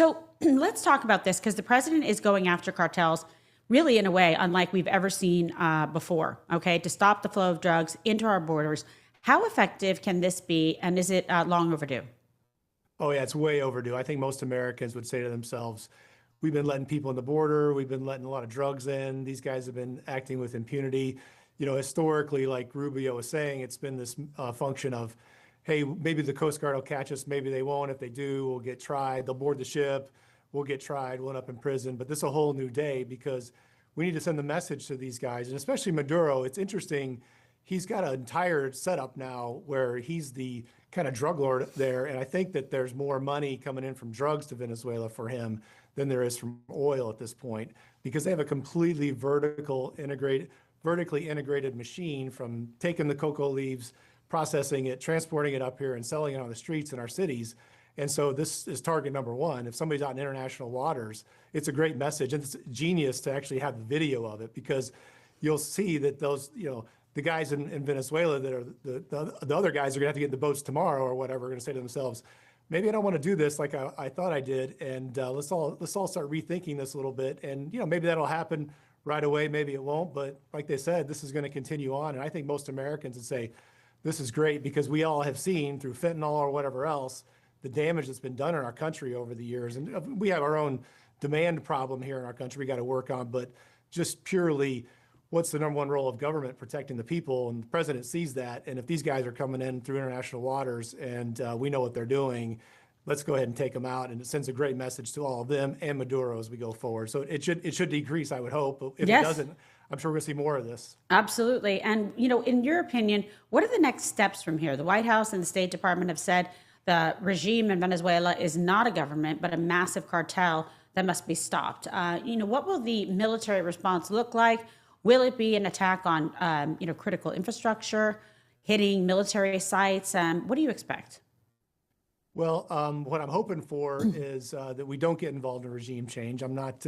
So let's talk about this because the president is going after cartels really in a way unlike we've ever seen before, okay, to stop the flow of drugs into our borders. How effective can this be, and is it long overdue? Oh yeah, it's way overdue. I think most Americans would say to themselves, we've been letting people in the border, we've been letting a lot of drugs in. These guys have been acting with impunity. Historically, like Rubio was saying, it's been this function of, hey, maybe the Coast Guard will catch us, maybe they won't. If they do, we'll get tried. They'll board the ship, we'll get tried, we'll end up in prison. But this is a whole new day because we need to send the message to these guys, and especially Maduro. It's interesting. He's got an entire setup now where he's the kind of drug lord there. And I think that there's more money coming in from drugs to Venezuela for him than there is from oil at this point, because they have a completely vertically integrated machine from taking the cocoa leaves, processing it, transporting it up here and selling it on the streets in our cities. And so this is target number one. If somebody's out in international waters, it's a great message. And it's genius to actually have the video of it, because you'll see that those, the guys in Venezuela that are the other guys are gonna have to get in the boats tomorrow or whatever, are gonna say to themselves, maybe I don't want to do this like I thought I did, and let's all start rethinking this a little bit. And maybe that'll happen right away, maybe it won't, but like they said, this is going to continue on. And I think most Americans would say this is great, because we all have seen through fentanyl or whatever else the damage that's been done in our country over the years. And we have our own demand problem here in our country we got to work on, but just purely, what's the number one role of government? Protecting the people, and the president sees that. And if these guys are coming in through international waters and we know what they're doing, let's go ahead and take them out. And it sends a great message to all of them and Maduro as we go forward. So it should decrease, I would hope. But if it doesn't, I'm sure we're going to see more of this. Absolutely. And, in your opinion, what are the next steps from here? The White House and the State Department have said the regime in Venezuela is not a government, but a massive cartel that must be stopped. What will the military response look like? Will it be an attack on, critical infrastructure, hitting military sites? What do you expect? Well, what I'm hoping for is that we don't get involved in regime change. I'm not.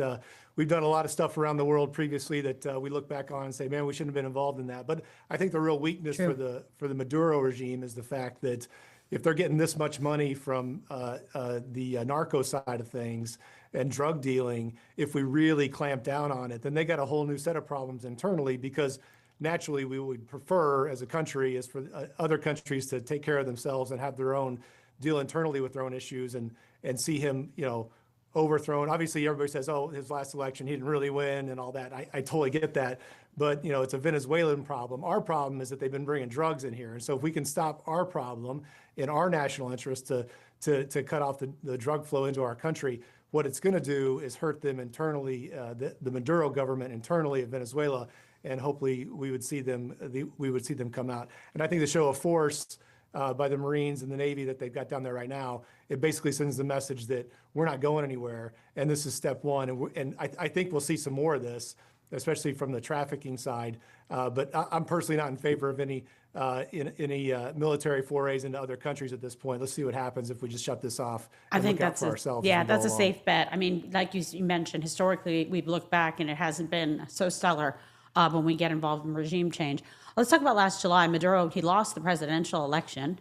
We've done a lot of stuff around the world previously that we look back on and say, man, we shouldn't have been involved in that. But I think the real weakness for the Maduro regime is the fact that if they're getting this much money from the narco side of things and drug dealing, if we really clamp down on it, then they got a whole new set of problems internally, because naturally we would prefer as a country is for other countries to take care of themselves and have their own deal internally with their own issues, and see him, overthrown. Obviously, everybody says, oh, his last election, he didn't really win and all that. I totally get that. But, it's a Venezuelan problem. Our problem is that they've been bringing drugs in here. And so if we can stop our problem in our national interest to cut off the drug flow into our country, what it's going to do is hurt them internally, the Maduro government internally of Venezuela. And hopefully we would see them come out. And I think the show of force by the Marines and the Navy that they've got down there right now, it basically sends the message that we're not going anywhere, and this is step one. And I think we'll see some more of this, especially from the trafficking side. But I'm personally not in favor of any military forays into other countries at this point. Let's see what happens if we just shut this off. I think that's for ourselves. Yeah, that's a safe bet. I mean, like you mentioned, historically we've looked back and it hasn't been so stellar when we get involved in regime change. Let's talk about last July. Maduro, he lost the presidential election.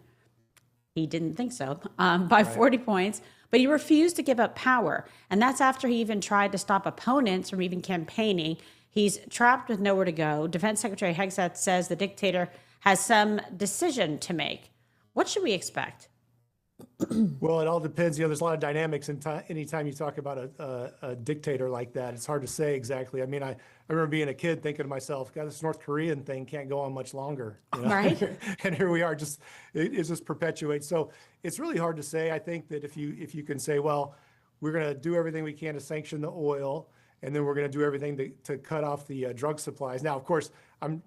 He didn't think so, by 40 points, but he refused to give up power. And that's after he even tried to stop opponents from even campaigning. He's trapped with nowhere to go. Defense Secretary Hegseth says the dictator has some decision to make. What should we expect? Well, it all depends. There's a lot of dynamics anytime you talk about a dictator like that. It's hard to say exactly. I mean, I remember being a kid thinking to myself, God, this North Korean thing can't go on much longer. Right. And here we are, it just perpetuates. So it's really hard to say. I think that if you can say, well, we're going to do everything we can to sanction the oil, and then we're going to do everything to cut off the drug supplies. Now, of course,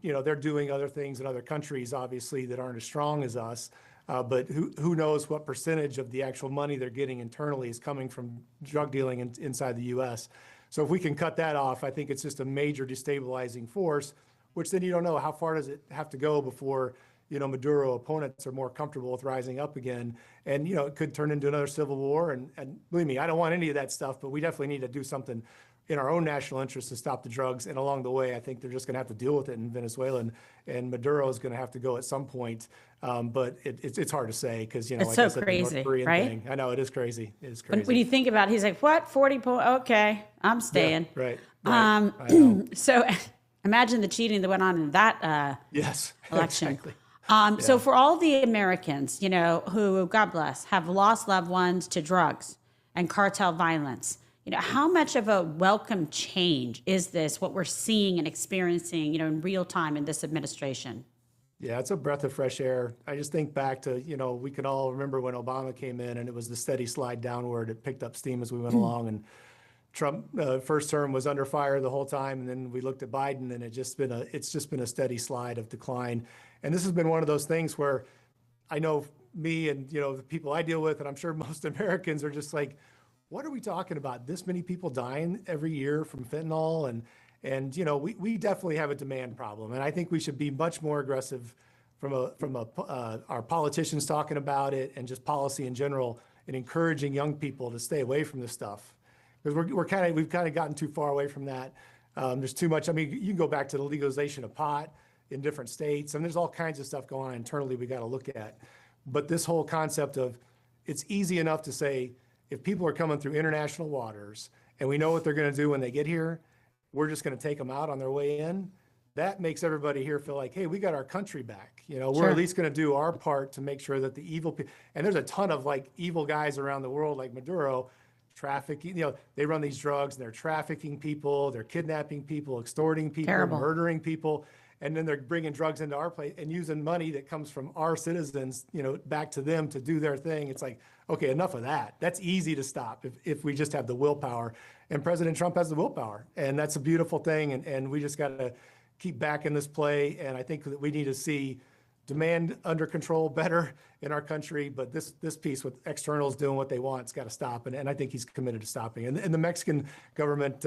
they're doing other things in other countries, obviously, that aren't as strong as us. But who knows what percentage of the actual money they're getting internally is coming from drug dealing inside the U.S. So if we can cut that off, I think it's just a major destabilizing force, which then you don't know how far does it have to go before, Maduro opponents are more comfortable with rising up again. And, it could turn into another civil war. And believe me, I don't want any of that stuff, but we definitely need to do something in our own national interest to stop the drugs. And along the way, I think they're just going to have to deal with it in Venezuela, and Maduro is going to have to go at some point. But it's hard to say because, It's like so I said, the North crazy, Korean right? thing. I know it is crazy. It is When crazy. you think about it, he's like, what, 40 points? Okay, I'm staying. Right. I know. So imagine the cheating that went on in that Yes. election. Exactly. So for all the Americans, who, God bless, have lost loved ones to drugs and cartel violence, how much of a welcome change is this, what we're seeing and experiencing, in real time in this administration? Yeah, it's a breath of fresh air. I just think back to, we can all remember when Obama came in and it was the steady slide downward. It picked up steam as we went along, and Trump first term was under fire the whole time. And then we looked at Biden, and it's just been a steady slide of decline. And this has been one of those things where I know me and, the people I deal with, and I'm sure most Americans are just like, what are we talking about? This many people dying every year from fentanyl, and we definitely have a demand problem, and I think we should be much more aggressive from our politicians talking about it, and just policy in general, and encouraging young people to stay away from this stuff, because we've kind of gotten too far away from that. There's too much. I mean, you can go back to the legalization of pot in different states, and there's all kinds of stuff going on internally we got to look at. But this whole concept of, it's easy enough to say, if people are coming through international waters and we know what they're going to do when they get here, we're just going to take them out on their way in. That makes everybody here feel like, hey, we got our country back. We're Sure. at least going to do our part to make sure that the evil people, and there's a ton of like evil guys around the world, like Maduro, trafficking, they run these drugs and they're trafficking people, they're kidnapping people, extorting people, Terrible. murdering people. And then they're bringing drugs into our place and using money that comes from our citizens, back to them to do their thing. It's like, okay, enough of that. That's easy to stop if we just have the willpower. And President Trump has the willpower. And that's a beautiful thing. And we just got to keep back in this play. And I think that we need to see demand under control better in our country. But this piece with externals doing what they want, it's got to stop. And I think he's committed to stopping. And the Mexican government,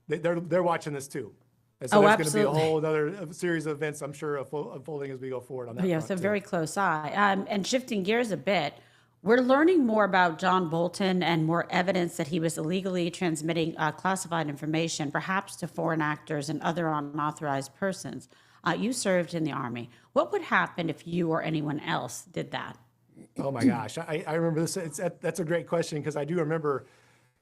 they're watching this too. And so there's going to be a whole other series of events, I'm sure, unfolding as we go forward on that. Yeah, front, so too. very close eye. And shifting gears a bit, we're learning more about John Bolton and more evidence that he was illegally transmitting classified information, perhaps to foreign actors and other unauthorized persons. You served in the Army. What would happen if you or anyone else did that? Oh my gosh, I remember this. That's a great question, because I do remember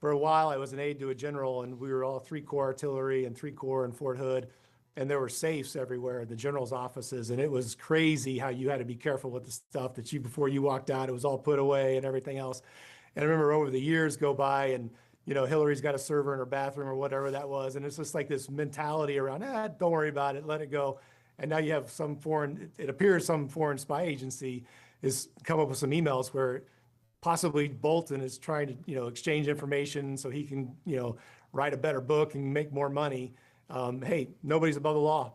for a while I was an aide to a general, and we were all 3 Corps artillery and 3 Corps in Fort Hood, and there were safes everywhere in the general's offices, and it was crazy how you had to be careful with the stuff that before you walked out, it was all put away and everything else. And I remember over the years go by, and Hillary's got a server in her bathroom or whatever that was, and it's just like this mentality around, don't worry about it, let it go. And now you have it appears some foreign spy agency is come up with some emails where possibly Bolton is trying to, exchange information so he can, write a better book and make more money. Hey, nobody's above the law,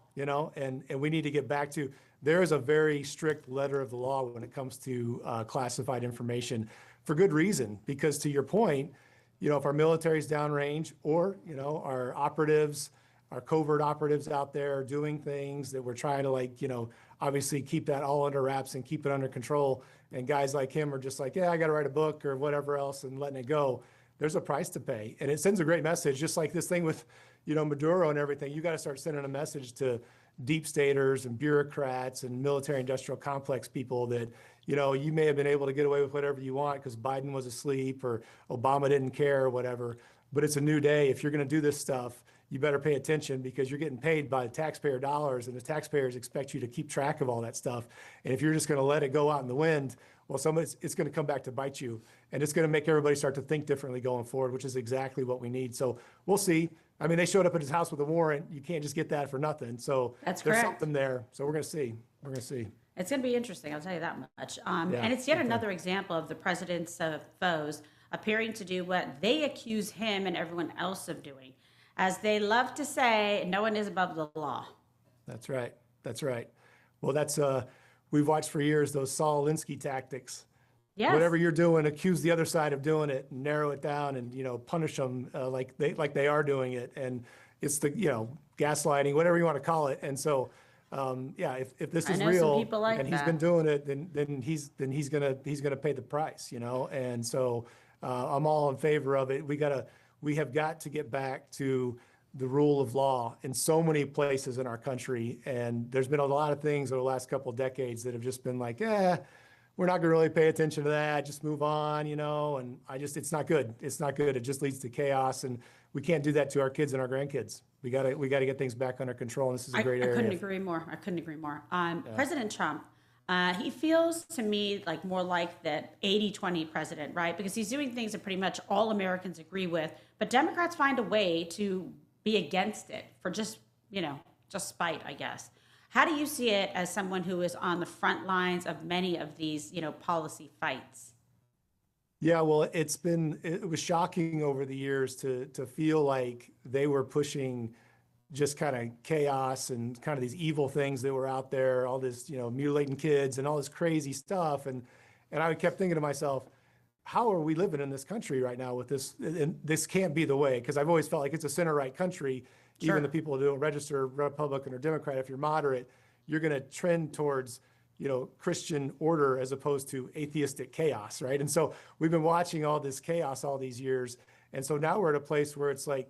and we need to get back to, there is a very strict letter of the law when it comes to classified information, for good reason, because to your point, if our military's downrange, or, our operatives, our covert operatives out there doing things that we're trying to obviously keep that all under wraps and keep it under control. And guys like him are just like, yeah, I got to write a book or whatever else and letting it go. There's a price to pay. And it sends a great message, just like this thing with, Maduro and everything. You got to start sending a message to deep staters and bureaucrats and military industrial complex people that, you may have been able to get away with whatever you want because Biden was asleep or Obama didn't care or whatever. But it's a new day. If you're going to do this stuff, you better pay attention, because you're getting paid by the taxpayer dollars, and the taxpayers expect you to keep track of all that stuff. And if you're just going to let it go out in the wind, well, it's going to come back to bite you, and it's going to make everybody start to think differently going forward, which is exactly what we need. So we'll see. I mean, they showed up at his house with a warrant. You can't just get that for nothing. So That's there's correct. something there. So we're going to see. We're going to see. It's going to be interesting, I'll tell you that much. And it's yet another example of the president's foes appearing to do what they accuse him and everyone else of doing. As they love to say, no one is above the law. That's right. That's right. Well, we've watched for years those Saul Alinsky tactics. Yes. Whatever you're doing, accuse the other side of doing it, and narrow it down, and punish them like they are doing it. And it's the gaslighting, whatever you want to call it. And so, if this is I know real, some people like and he's that. been doing it, then he's gonna pay the price, And so I'm all in favor of it. we have got to get back to the rule of law in so many places in our country. And there's been a lot of things over the last couple of decades that have just been like, we're not gonna really pay attention to that, just move on, and it's not good. It's not good. It just leads to chaos, and we can't do that to our kids and our grandkids. We gotta get things back under control, and this is a great I area. couldn't agree more. I couldn't agree more. President Trump, he feels to me like more like that 80-20 president, right? Because he's doing things that pretty much all Americans agree with, but Democrats find a way to be against it for just spite, I guess. How do you see it as someone who is on the front lines of many of these, policy fights? Yeah, well, it was shocking over the years to feel like they were pushing just kind of chaos and kind of these evil things that were out there, all this, mutilating kids and all this crazy stuff. And I kept thinking to myself, how are we living in this country right now with this? And this can't be the way, because I've always felt like it's a center-right country. Sure. Even the people who don't register Republican or Democrat, if you're moderate, you're going to trend towards, Christian order as opposed to atheistic chaos, right? And so we've been watching all this chaos all these years. And so now we're at a place where it's like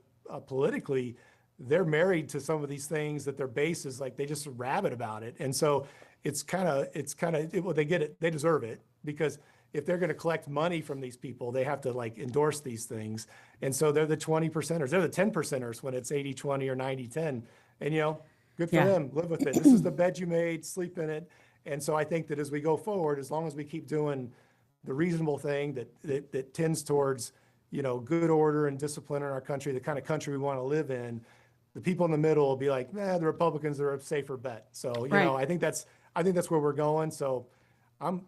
politically, they're married to some of these things that their base is like, they just rabid about it. And so well, they get it, they deserve it, because if they're going to collect money from these people, they have to like endorse these things. And so they're the 20%ers, they're the 10%ers when it's 80-20 or 90-10. And, good for them, live with it. This is the bed you made, sleep in it. And so I think that as we go forward, as long as we keep doing the reasonable thing that tends towards, good order and discipline in our country, the kind of country we want to live in, the people in the middle will be like, the Republicans are a safer bet. So, Right. I think that's where we're going. So I'm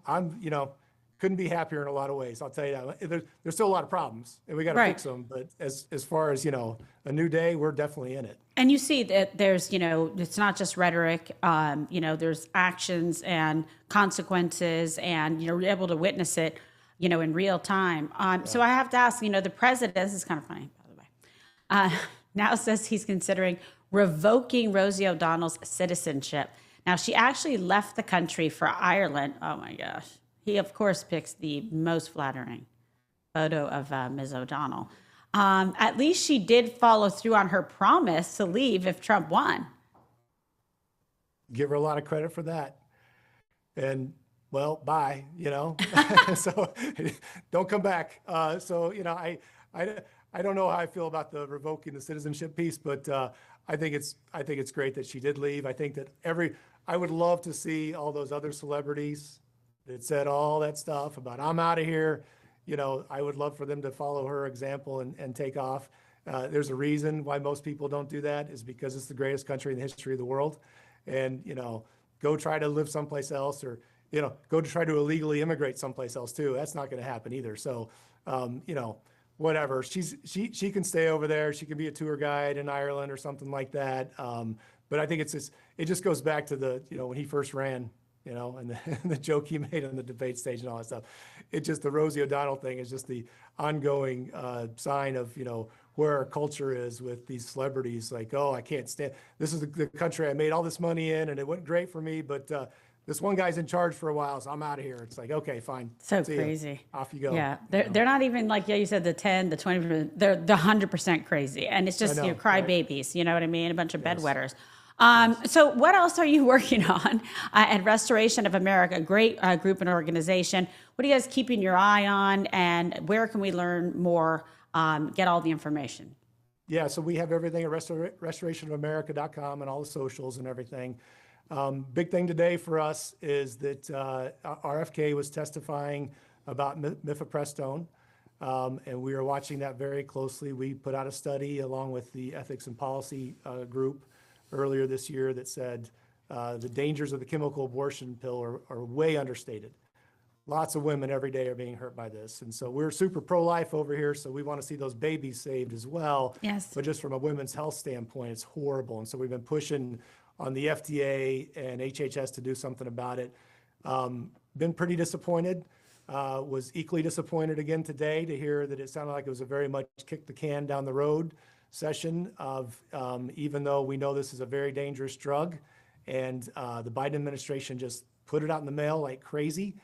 couldn't be happier in a lot of ways. I'll tell you that. There's still a lot of problems, and we got to fix them. But as far as, a new day, we're definitely in it. And you see that there's, it's not just rhetoric, there's actions and consequences, and you're able to witness it, in real time. So I have to ask, the president, this is kind of funny, by the way, now says he's considering revoking Rosie O'Donnell's citizenship. Now, she actually left the country for Ireland. Oh my gosh. He, of course, picks the most flattering photo of Ms. O'Donnell. At least she did follow through on her promise to leave if Trump won. Give her a lot of credit for that. And, well, bye, So don't come back. I don't know how I feel about the revoking the citizenship piece, but I think it's great that she did leave. I think that I would love to see all those other celebrities that said all that stuff about I'm out of here. I would love for them to follow her example and take off. There's a reason why most people don't do that, is because it's the greatest country in the history of the world. And, go try to live someplace else, or, go to try to illegally immigrate someplace else too. That's not going to happen either. So, whatever, she can stay over there. She can be a tour guide in Ireland or something like that. But I think it just goes back to the, when he first ran, and the joke he made on the debate stage and all that stuff. The Rosie O'Donnell thing is just the ongoing sign of, where our culture is with these celebrities. Like, oh, I can't stand, this is the country I made all this money in, and it went great for me, but this one guy's in charge for a while, so I'm out of here. It's like, okay, fine. So See crazy. Ya. Off you go. Yeah, they're not even like, you said the 10, the 20%, they're the 100% crazy. And it's just, crybabies, you know what I mean? A bunch of bedwetters. So what else are you working on at Restoration of America, a great group and organization? What are you guys keeping your eye on, and where can we learn more, get all the information? Yeah, so we have everything at restorationofamerica.com and all the socials and everything. Big thing today for us is that RFK was testifying about mifepristone, and we are watching that very closely. We put out a study along with the Ethics and Policy group earlier this year that said the dangers of the chemical abortion pill are way understated. Lots of women every day are being hurt by this. And so we're super pro-life over here, so we want to see those babies saved as well. Yes. But just from a women's health standpoint, it's horrible. And so we've been pushing on the FDA and HHS to do something about it. Been pretty disappointed. Was equally disappointed again today to hear that it sounded like it was a very much kick the can down the road session of, even though we know this is a very dangerous drug, and the Biden administration just put it out in the mail like crazy.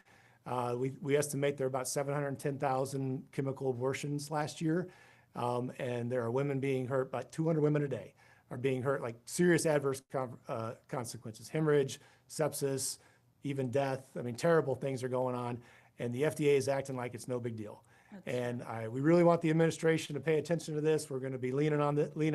We estimate there are about 710,000 chemical abortions last year. And there are women being hurt, about 200 women a day are being hurt, like serious adverse consequences, hemorrhage, sepsis, even death. I mean, terrible things are going on, and the FDA is acting like it's no big deal. And we really want the administration to pay attention to this. We're going to be leaning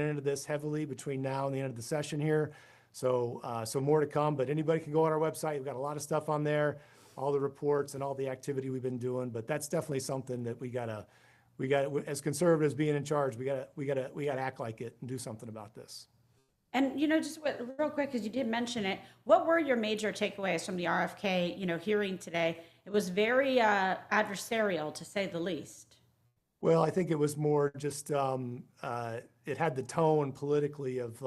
into this heavily between now and the end of the session here. So more to come, but anybody can go on our website. We've got a lot of stuff on there, all the reports and all the activity we've been doing, but that's definitely something that we got, as conservatives being in charge, we got to act like it and do something about this. And, real quick, because you did mention it, what were your major takeaways from the RFK, hearing today? It was very adversarial, to say the least. Well, I think it was more just, it had the tone politically of,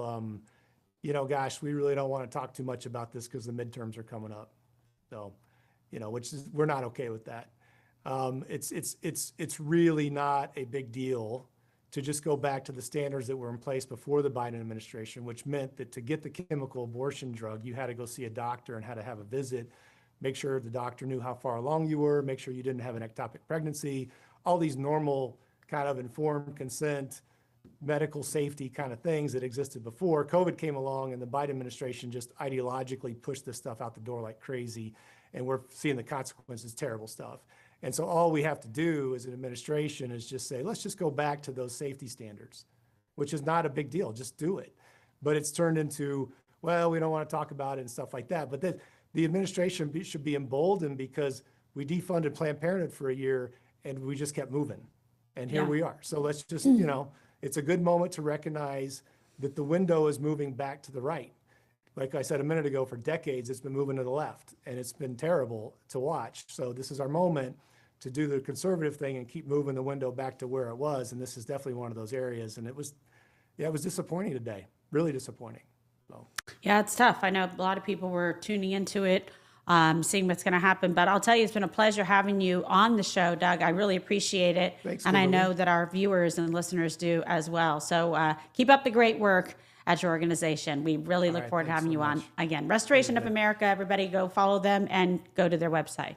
gosh, we really don't want to talk too much about this because the midterms are coming up. So, we're not okay with that. It's really not a big deal to just go back to the standards that were in place before the Biden administration, which meant that to get the chemical abortion drug, you had to go see a doctor and had to have a visit, make sure the doctor knew how far along you were, make sure you didn't have an ectopic pregnancy, all these normal kind of informed consent, medical safety kind of things that existed before. COVID came along and the Biden administration just ideologically pushed this stuff out the door like crazy. And we're seeing the consequences, terrible stuff. And so all we have to do as an administration is just say, let's just go back to those safety standards, which is not a big deal. Just do it. But it's turned into, well, we don't want to talk about it and stuff like that. But the administration should be emboldened because we defunded Planned Parenthood for a year and we just kept moving. And here we are. So let's just, it's a good moment to recognize that the window is moving back to the right. Like I said a minute ago, for decades, it's been moving to the left, and it's been terrible to watch. So this is our moment to do the conservative thing and keep moving the window back to where it was. And this is definitely one of those areas. And it was disappointing today, really disappointing. So. Yeah, it's tough. I know a lot of people were tuning into it, seeing what's going to happen. But I'll tell you, it's been a pleasure having you on the show, Doug. I really appreciate it. Thanks, and Kimberly. I know that our viewers and listeners do as well. So keep up the great work at your organization. We really look forward to having you on again. Restoration of America, everybody go follow them and go to their website.